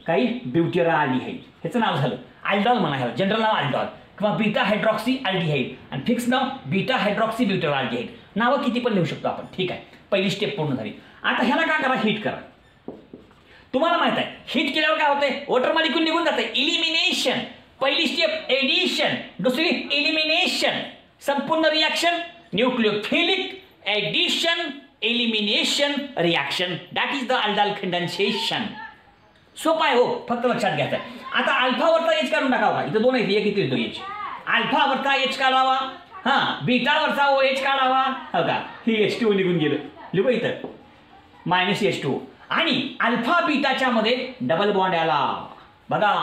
S1: काही ब्युटिराल्डिहाइड ह्याचं नाव झालं. अल्डॉल म्हणा, जनरल नाव अल्डॉल किंवा बीटा हायड्रॉक्सी अल्डिहाइड आणि फिक्स नाव बीटा हायड्रॉक्सी ब्युटिराल्डिहाइड. नावं किती पण लिहू शकतो आपण, ठीक आहे. पहिली स्टेप पूर्ण झाली. आता ह्याला काय करा, हिट करा. तुम्हाला माहित आहे हिट केल्यावर काय होतंय, वॉटर मॉलिक्यूल निघून जाते. इलिमिनेशन, पहिली स्टेप एडिशन, दुसरी इलिमिनेशन. संपूर्ण reaction nucleophilic addition elimination reaction, that is the aldol condensation. सोपं आहे हो, फक्त लक्षात घ्यायचं आहे. आता अल्फावरचा एच काढून टाकावा. इथं दोन आहेत, एक इथे येतो एच. अल्फावरचा एच काढावा, बीटावरचा ओ एच काढावा. हो का, ही H2O निघून गेलं, लिहू इथं -H2O. आणि अल्फा बीटाच्या मध्ये डबल बॉन्ड आला बघा,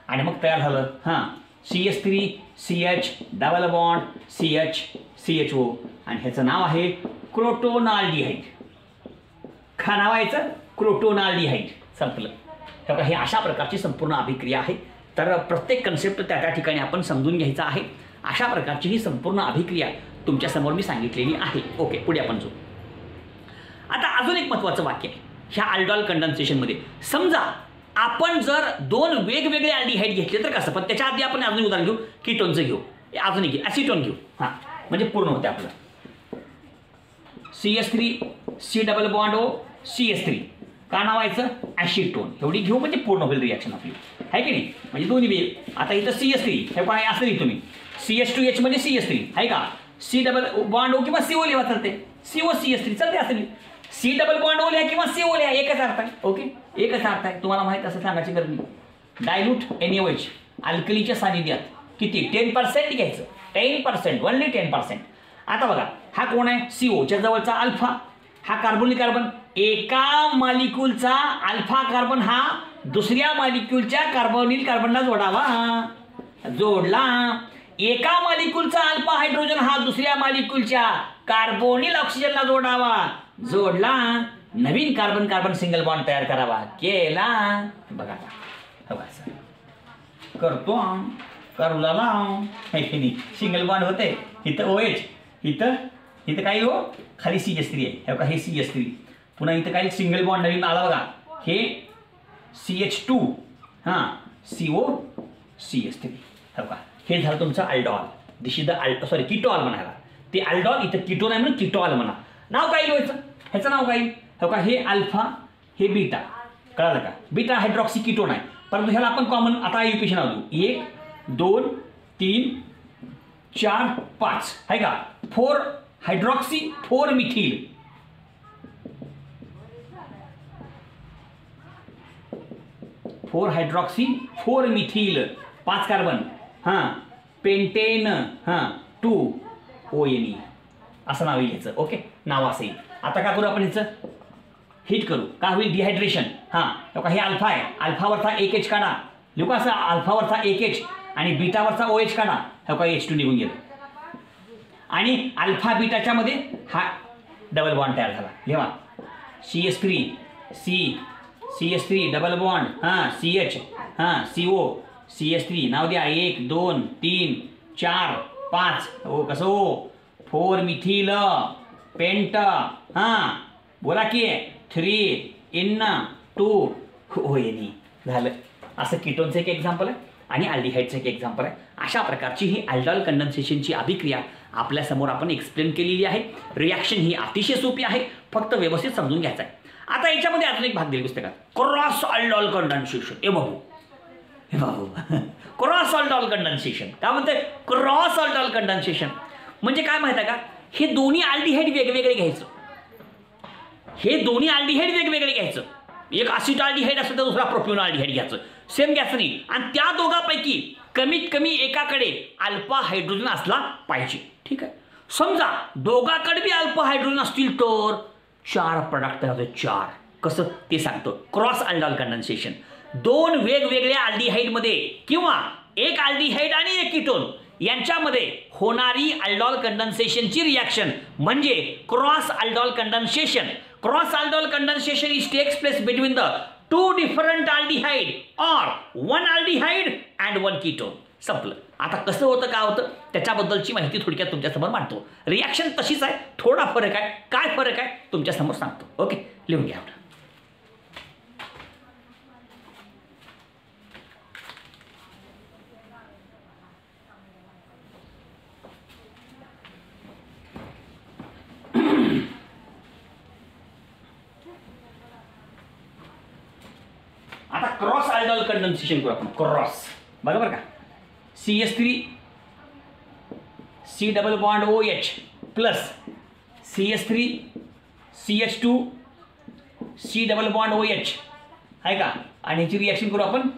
S1: आणि मग तयार झालं CH3 CH double bond CH CHO, आणि ह्याचं नाव आहे क्रोटोनाल्डिहाइड. का नाव आहे याचं, क्रोटोनाल्डिहाइड. संपलं. हे अशा प्रकारची संपूर्ण अभिक्रिया आहे. तर प्रत्येक कन्सेप्ट त्या त्या ठिकाणी आपण समजून घ्यायचा आहे. अशा प्रकारची ही संपूर्ण अभिक्रिया तुमच्यासमोर मी सांगितलेली आहे. ओके, पुढे आपण जाऊ. आता अजून एक महत्त्वाचं वाक्य आहे ह्या अल्डॉल कंडेन्सेशनमध्ये. समजा आपण जर दोन वेगवेगळे अल्डिहाइड घेतले तर कसं, पण त्याच्या आधी आपण अजून उदाहरण घेऊ, कीटोनचं घेऊ, अजून एक ॲसिटोन घेऊ. म्हणजे पूर्ण होते आपलं. CH3 C double bond O CH3, का नावायचं ॲसिटोन. एवढी घेऊ म्हणजे पूर्ण होईल रिॲक्शन आपली, आहे की नाही. म्हणजे दोन्ही वेग. आता इथं CH3 हे काय असं लिहितो मी, CH2H म्हणजे CH3 आहे का, C डबल बॉन्ड O किंवा CO लिहा चालते, CO CH3 चालते असं. C डबल बॉन्ड O लिहा किंवा CO लिहा, एकच अर्थ आहे. ओके, एकच अर्थ आहे. तुम्हाला माहित असं सांगायची गरज नाही. डायल्यूट NaOH अल्कलीच्या सानिध्यात किती 10% घ्यायचं, 10%, ओनली 10%. आता बघा हा कोण आहे, CO च्या जवळचा अल्फा, हा कार्बोनिल कार्बन. एका मॉलिक्यूलचा अल्फा कार्बन हा दुसऱ्या मॉलिक्यूलच्या कार्बोनिल कार्बनला जोडावा, जोडला. एका मॉलिक्यूलचा अल्फा हायड्रोजन हा दुसऱ्या मॉलिक्यूलच्या कार्बोनिल ऑक्सिजनला जोडावा, जोडला. नवीन कार्बन कार्बन सिंगल बॉन्ड तयार करावा, केला. बघा करतो, करूला लाव, सिंगल बॉन्ड होते. इथं OH, इथं काही हो खाली CH3 आहे, हे बघा हे CH3. पुन्हा इथं काही सिंगल बॉन्ड नवीन आला बघा, हे CH2 CO CH3. हे बघा हे झालं तुमचं aldol. This is the sorry ketol म्हणाला, ते अल्डॉल इथं कीटोन आहे म्हणून कीटॉल म्हणा. नाव काय लिहायचं, ह्याचं नाव काय, हे बघा हे अल्फा हे बीटा, कळालं का. बीटा हायड्रॉक्सी कीटोन आहे, परंतु ह्याला आपण कॉमन आता युपीशी नाव देऊ. 1 2 3 4 5 आहे का. 4 hydroxy 4 methyl, 4 hydroxy 4 methyl, 5 carbon, pentane 2 ONE असं नाव घ्यायचं. ओके, नाव असं येईल. आता काय करू आपण ह्याचं हिट करू, का होईल डिहायड्रेशन. हे अल्फा आहे, अल्फावरचा एक H काढा, लिहू असं अल्फावरचा एक H आणि बीटावरचा OH काढा. H2 निघून गेलं, आणि अल्फा बीटाच्या मध्ये हा डबल बॉन्ड तयार झाला. लिहा CH3 CH3 double bond CH CO CH3 नाव द्या. 1 2 3 4 5 हो कसं हो 4 मिथिल पेंट बोला की 3 इन 2 ONE झालं. असं कीटोनचं एक एक्झाम्पल आहे आणि अल्डिहाइडचं एक एक्झाम्पल आहे. अशा प्रकारची ही अल्डॉल कंडेन्सेशनची अभिक्रिया आपल्यासमोर आपण एक्सप्लेन केलेली आहे. रिॲक्शन ही अतिशय सोपी आहे, फक्त व्यवस्थित समजून घ्यायचं आहे. आता याच्यामध्ये अजून एक भाग दिला पुस्तकात, क्रॉस अल्डॉल कंडेन्सेशन. हे बाबू क्रॉस अल्डॉल कंडेन्सेशन काय म्हणते, क्रॉस अल्डॉल कंडेन्सेशन म्हणजे काय माहिती आहे का, हे दोन्ही अल्डिहाइड वेगवेगळे घ्यायचं, हे दोन्ही अल्डिहाइड वेगवेगळे घ्यायचं. एक असिटाल्डिहाइड असेल तर दुसरा प्रोपियोनाल्डिहाइड घ्यायचं, सेम घ्यायचं नाही. आणि त्या दोघांपैकी कमीत कमी एकाकडे अल्फा हायड्रोजन असला पाहिजे, ठीक आहे. समजा दोघांकडे बी अल्फा हायड्रोजन असतील तर 4 प्रोडक्ट तयार होतात. 4 कसं ते सांगतो. क्रॉस अल्डॉल कंडेन्सेशन दोन वेगवेगळ्या अल्डिहाइडमध्ये किंवा एक अल्डिहाइड आणि एक कीटोन यांच्यामध्ये होणारी अल्डॉल कंडेन्सेशनची रिॲक्शन म्हणजे cross aldol condensation. Cross aldol condensation is takes place between the 2 different aldehyde or 1 aldehyde and 1 ketone. संपलं. आता कसं होतं काय होतं त्याच्याबद्दलची माहिती थोडक्यात तुमच्यासमोर मांडतो. रिॲक्शन तशीच आहे, थोडा फरक आहे. काय फरक आहे तुमच्यासमोर सांगतो. ओके, लिहून घ्या. aldol कंडेन्सेशन करू आपण. क्रॉस बघा बरं का. CH3 C double bond OH plus CH3 CH2 C double bond OH आहे का. आणि ह्याची रिॲक्शन करू आपण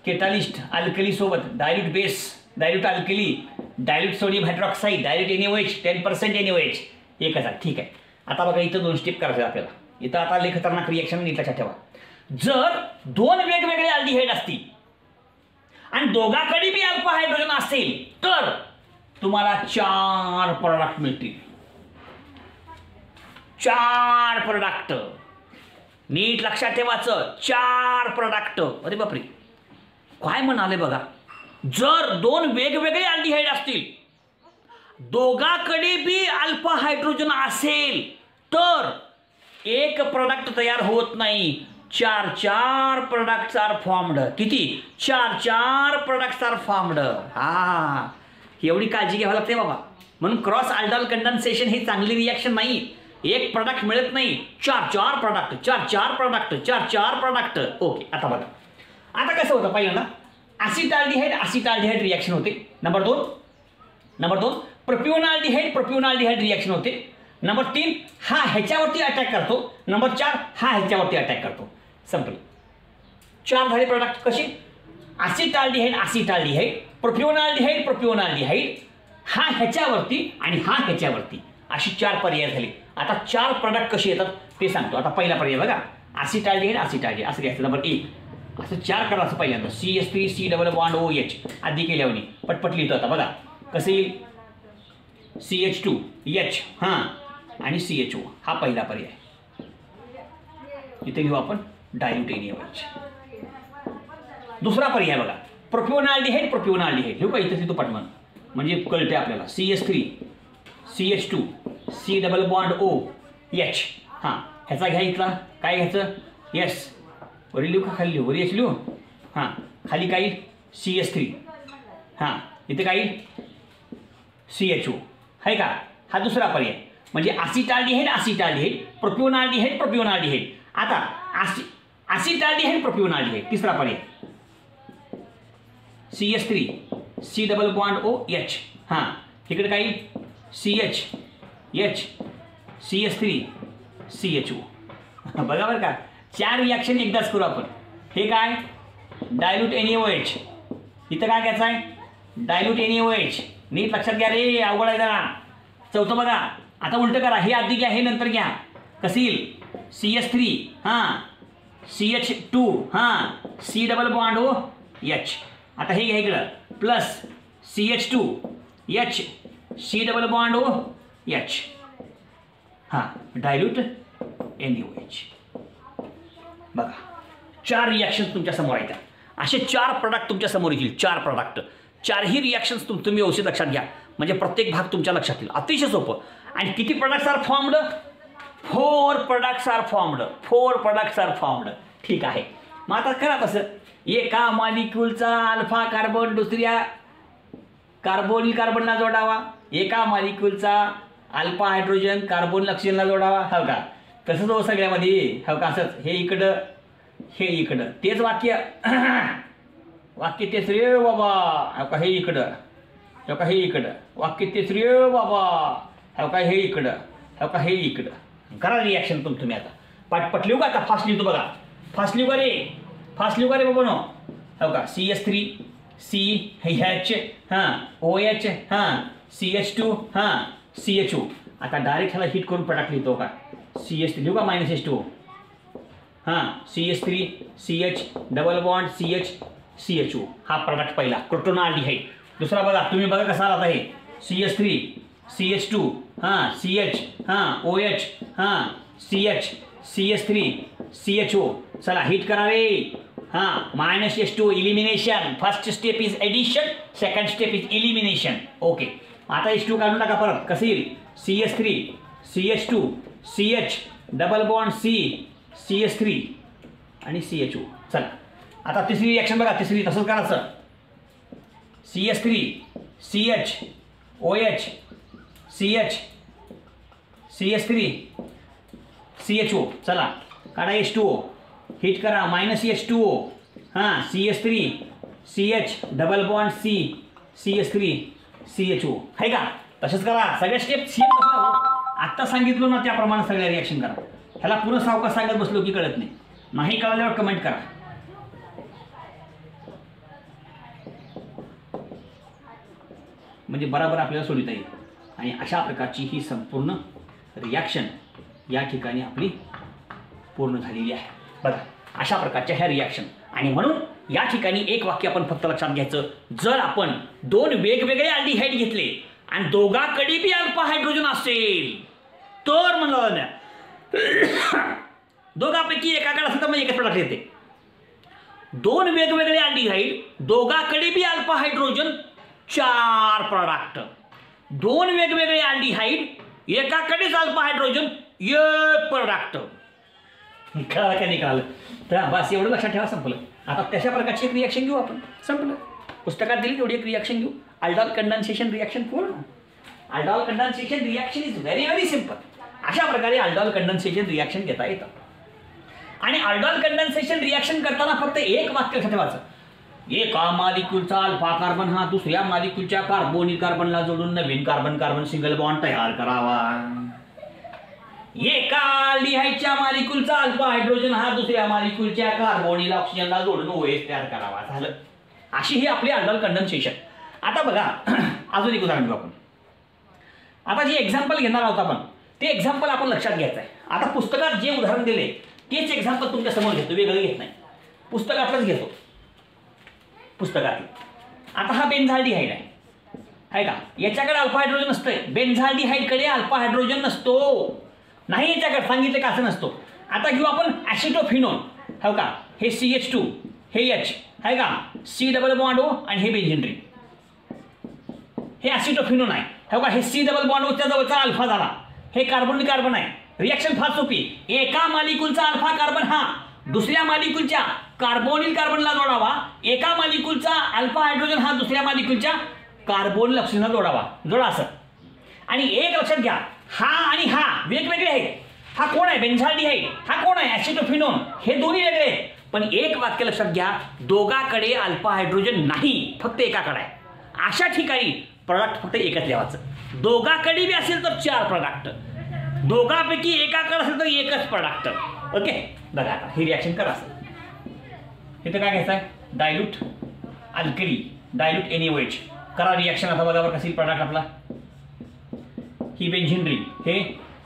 S1: केटालिस्ट अल्कली सोबत. Dilute base, dilute alkali, dilute sodium hydroxide, dilute NaOH 10% NaOH. एकच आहे. ठीक आहे. आता बघा इथं 2 स्टेप करायचे आपल्याला. इथं आता लय खतरनाक रिॲक्शन नीट लक्षात ठेवा. जर 2 वेगवेगळे अल्डिहाइड असतील आणि दोघाकडे बी अल्फा हायड्रोजन असेल तर तुम्हाला 4 प्रोडक्ट मिळतील. 4 प्रोडक्ट नीट लक्षात ठेवायचं. 4 प्रोडक्ट. अरे बापरे काय म्हणाले बघा. जर 2 वेगवेगळे अल्डिहाइड असतील, दोघाकडे बी अल्फा हायड्रोजन असेल तर एक प्रोडक्ट तयार होत नाही. 4 प्रोडक्ट्स आर फॉर्म्ड. किती? 4 प्रोडक्ट्स आर फॉर्म्ड. हा एवढी काळजी घ्यावी लागते बाबा. म्हणून क्रॉस अल्डॉल कंडेन्सेशन ही चांगली रिॲक्शन नाही. एक प्रोडक्ट मिळत नाही. 4 प्रोडक्ट, 4 प्रोडक्ट, 4 प्रोडक्ट. ओके. आता बघा आता कसं होतं पहिल्यांदा असिटाल्डिहाइड रिॲक्शन होते. नंबर 2 प्रोपिओनाल्डिहाइड रिॲक्शन होते. नंबर 3 हा ह्याच्यावरती अटॅक करतो. नंबर 4 हा ह्याच्यावरती अटॅक करतो. संपल. 4 झाले प्रोडक्ट. कसे? असिटाल्डिहाइड, प्रोपिओनाल्डिहाइड, हा ह्याच्यावरती आणि हा ह्याच्यावरती, अशी 4 पर्याय झाले. आता 4 प्रोडक्ट कसे येतात ते सांगतो. आता पहिला पर्याय बघा. असिटाल्डिहाइड असं घ्यायचं. नंबर 1 असं 4 करायचं पहिल्यांदा. CH3 C double bond OH आधी केल्यावर पटपट लिहितो. आता बघा कसं येईल. CH2 H हां आणि CHO हा पहिला पर्याय. इथे लिहू आपण डायल्यूट NaOH. दुसरा पर्याय बघा. प्रोपिओनाल्डिहाइड लिहू का इथे तो पटमन म्हणजे कळते आपल्याला. CH3 CH2 C double bond OH हां ह्याचा घ्या. इथला काय घ्यायचं? यस वरी लिहू का खाली लिहू? वरी लिहू. हां खाली काय? CH3 हां इथे काय? CHO आहे का. हा दुसरा पर्याय म्हणजे असिटाल्डिहाइड, प्रोपिओनाल्डिहाइड. आता असिटाल्डिहाइड. तिसरा पर्याय CH3 C double bond OH हां इकडे काय? CH CH3 CHO. बघा बरं का 4 रिॲक्शन एकदाच करू आपण. हे काय? Dilute NaOH. इथं काय घ्यायचं आहे? Dilute NaOH. नीट लक्षात घ्या रे, अवघड आहे जरा. चौथं बघा. आता उलटं करा. हे आधी घ्या, हे नंतर घ्या. कसं येईल? CH3 हां CH2 हां C डबल बॉन्ड OH. आता हे घ्या इकडं plus CH2 H C double bond OH हां डायल्यूट NaOH. बघा 4 रिॲक्शन्स तुमच्या समोर आहेत. असे 4 प्रोडक्ट तुमच्या समोर येतील. 4 प्रोडक्ट. 4ही रिॲक्शन्स तुम्ही व्यवस्थित लक्षात घ्या म्हणजे प्रत्येक भाग तुमच्या लक्षात येईल. अतिशय सोपं. आणि किती products are formed? 4 products are formed. ठीक आहे. मग आता करा तसं. एका मॉलिक्यूलचा अल्फा कार्बन दुसऱ्या कार्बनला जोडावा. एका मॉलिक्यूलचा अल्फा हायड्रोजन कार्बन ऑक्सिजनला जोडावा. हो का. तसंच हो सगळ्यामध्ये. हो का. असंच हे इकडं हे इकडं. तेच वाक्य तेच रे बाबा. हो का. हे इकडं. हो का. हे इकडं. वाक्य तेच रे बाबा. हो का. हे इकडं. हो का. हे इकडं. करा रिॲक्शन तुम्ही आता. पटपट लिहू का. आता फास्ट लिहितो बघा. फास्ट लिहू का रे बाबा नो. हो का. CH3 C H हां OH हां CH2 हां CHO. आता डायरेक्ट ह्याला हिट करून प्रोडक्ट लिहितो का. CH3 लिहू का -H2O हां CH3 CH double bond CH CHO हा प्रोडक्ट पहिला प्रोटोनाल्डिहाइड. दुसरा बघा तुम्ही बघा कसा आला आहे. CH3 CH2 हां CH हां OH हां CH CH3 CHO. चला हिट करा रे. हां -H2 elimination. First step is addition, second step is elimination. Okay. आता H2 काढून टाका परत. कसं येईल? CH3 CH2 CH double bond CH3 आणि CHO. चला आता तिसरी रिॲक्शन बघा. तिसरी तसंच करायचं. CH3 CH OH CH CH3 CHO. चला काढा H2O. हिट करा -H2O हां CH3 CH double bond C CH3 CHO आहे का? तसंच करा सगळ्या स्टेप सेम करा. आत्ता सांगितलं ना त्याप्रमाणे सगळ्या रिॲक्शन करा. ह्याला पुन्हा सावकाश सांगत बसलो की कळत नाही कळल्यावर कमेंट करा. म्हणजे बरोबर आपल्याला सोडता येईल. आणि अशा प्रकारची ही संपूर्ण रिॲक्शन या ठिकाणी आपली पूर्ण झालेली आहे. बघा अशा प्रकारच्या ह्या रिॲक्शन. आणि म्हणून या ठिकाणी एक वाक्य आपण फक्त लक्षात घ्यायचं, जर आपण दोन वेगवेगळे अल्डिहाइड घेतले आणि दोघाकडे बी अल्फा हायड्रोजन असेल तर म्हणलं ना दोघांपैकी एकाकडे असेल तर मग एकच प्रॉडक्ट येते. दोन वेगवेगळे aldehyde दोघाकडे be alpha hydrogen 4 product. दोन वेगवेगळे अल्डिहाइड एकाकडेच अल्फा हायड्रोजन 1 प्रॉडक्ट. कळालं का नाही कळालं? तर बस एवढं लक्षात ठेवा, संपलं. आता तशा प्रकारची एक रिॲक्शन घेऊ आपण, संपलं. पुस्तकात दिली तेवढी एक रिॲक्शन घेऊ. अल्डॉल कंडेन्सेशन रिॲक्शन पूर्ण. Aldol condensation reaction is very very simple. अशा प्रकारे अल्डॉल कंडेन्सेशन रिॲक्शन घेता येतं. आणि अल्डॉल कंडेन्सेशन रिॲक्शन करताना फक्त एक वाक्य लक्षात ठेवायचं, एका मालिक्यूलचा अल्फा कार्बन हा दुसऱ्या मालिक्यूलच्या कार्बोनिल कार्बनला जोडून नवीन कार्बन कार्बन सिंगल बॉन्ड तयार करावा. एका अल्डिहाइडच्या मालिक्यूलचा अल्फा हायड्रोजन हा दुसऱ्या मालिक्यूलच्या कार्बोनिल ऑक्सिजनला जोडून OH तयार करावा. झालं. अशी ही आपली अल्डॉल कंडेन्सेशन. आता बघा अजून एक उदाहरण घेऊ आपण. आता जे एक्झाम्पल घेणार आहोत आपण ते एक्झाम्पल आपण लक्षात घ्यायचं आहे. आता पुस्तकात जे उदाहरण दिले तेच एक्झाम्पल तुमच्या समोर घेतो, वेगळं घेत नाही. पुस्तकातलंच घेतो, पुस्तकातलं. आता हा बेन्झाल्डिहाइड आहे का? याच्याकडे अल्फा हायड्रोजन नसतंय. बेन्झाल्डिहाइडकडे अल्फा हायड्रोजन नसतो. नाही याच्याकडे सांगितलं का असं नसतो. आता घेऊ आपण ॲसिटोफिनोन. हो का? हे CH2 हे H आहे का? C डबल बॉन्ड O आणि हे बेन्झीन रिंग. हे ॲसिटोफिनोन आहे. हो का? हे C डबल बॉन्ड O च्या जवळचा अल्फा झाला. हे कार्बन कार्बन आहे. रिॲक्शन फार सोपी. एका मालिक्यूलचा अल्फा कार्बन हा दुसऱ्या मालिक्यूलच्या कार्बोनिल कार्बनला जोडावा. एका मालिक्यूलचा अल्फा हायड्रोजन हा दुसऱ्या मालिक्यूलच्या कार्बोनिल ऑक्सिजनला जोडावा. जोडा असं. आणि एक लक्षात घ्या, हा आणि हा वेगवेगळे आहेत. हा कोण आहे? बेन्झाल्डिहाइड. हा कोण आहे? ॲसिटोफिनोन. हे दोन्ही वेगळे आहेत. पण एक वाक्य लक्षात घ्या, दोघाकडे अल्फा हायड्रोजन नाही, फक्त एकाकडे आहे. अशा ठिकाणी प्रॉडक्ट फक्त एकच लिहायचं. दोघाकडे बी असेल तर 4 प्रॉडक्ट, दोघांपैकी एकाकडे असेल तर एकच प्रॉडक्ट. ओके. बघा आता ही रिॲक्शन करा. असं इथं काय घ्यायचं आहे? Dilute alkali, dilute NaOH. करा रिॲक्शन. आता बघा बरं कशी प्रॉडक्ट आपला. ही बेन्झीन रिंग, हे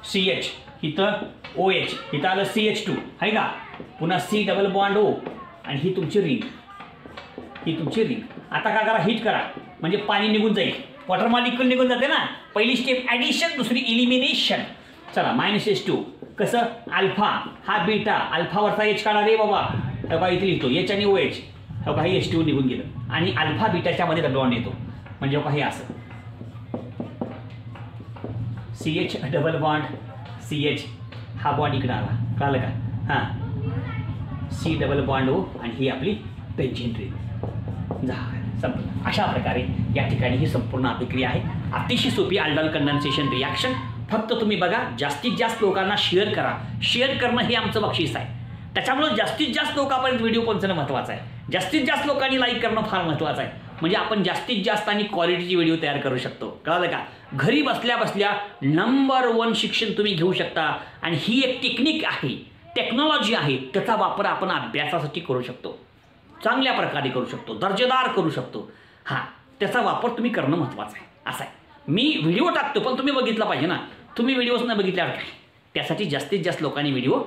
S1: CH, इथं OH, इथं आलं CH2 आहे का? पुन्हा C डबल बॉन्ड O आणि ही तुमची रिंग, ही तुमची रिंग. आता काय करा? हीट करा म्हणजे पाणी निघून जाईल. वॉटर मॉलिक्यूल निघून जाते ना. पहिली स्टेप ॲडिशन, दुसरी इलिमिनेशन. चला -H2 कसं? अल्फा हा बीटा, अल्फावरचा H काढा रे बाबा. हो का? इथे लिहितो H आणि OH. हो का? हे H2 निघून गेलं आणि अल्फा बीटाच्या मध्ये डबल बॉन्ड येतो. म्हणजे हो का? हे असं CH डबल बॉन्ड CH हा बॉन्ड इकडे आला. कळलं का? हां C डबल बॉन्ड O आणि ही आपली बेन्झीन रिंग. संपलं. अशा प्रकारे या ठिकाणी ही संपूर्ण अभिक्रिया आहे. अतिशय सोपी अल्डॉल कंडेन्सेशन रिॲक्शन. फक्त तुम्ही बघा, जास्तीत जास्त लोकांना शेअर करा. शेअर करणं हे आमचं बक्षीस आहे. त्याच्यामुळे जास्तीत जास्त लोकांपर्यंत व्हिडिओ पोहोचणं महत्त्वाचं आहे. जास्तीत जास्त लोकांनी लाईक करणं फार महत्त्वाचं आहे. म्हणजे आपण जास्तीत जास्त आणि क्वालिटीची व्हिडिओ तयार करू शकतो. कळलं का? घरी बसल्या बसल्या नंबर 1 शिक्षण तुम्ही घेऊ शकता. आणि ही एक टेक्निक आहे, टेक्नॉलॉजी आहे. त्याचा वापर आपण अभ्यासासाठी करू शकतो, चांगल्या प्रकारे करू शकतो, दर्जेदार करू शकतो. हां, त्याचा वापर तुम्ही करणं महत्त्वाचं आहे. असं आहे. मी व्हिडिओ टाकतो पण तुम्ही बघितला पाहिजे ना. तुम्ही व्हिडिओज न बघितल्यावर काय? त्यासाठी जास्तीत जास्त लोकांनी व्हिडिओ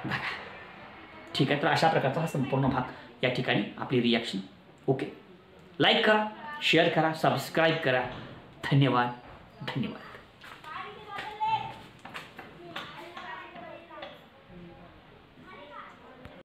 S1: बघा. ठीक आहे. तर अशा प्रकारचा हा संपूर्ण भाग या ठिकाणी आपली रिॲक्शन. ओके. लाईक करा, शेअर करा, सबस्क्राईब करा. धन्यवाद.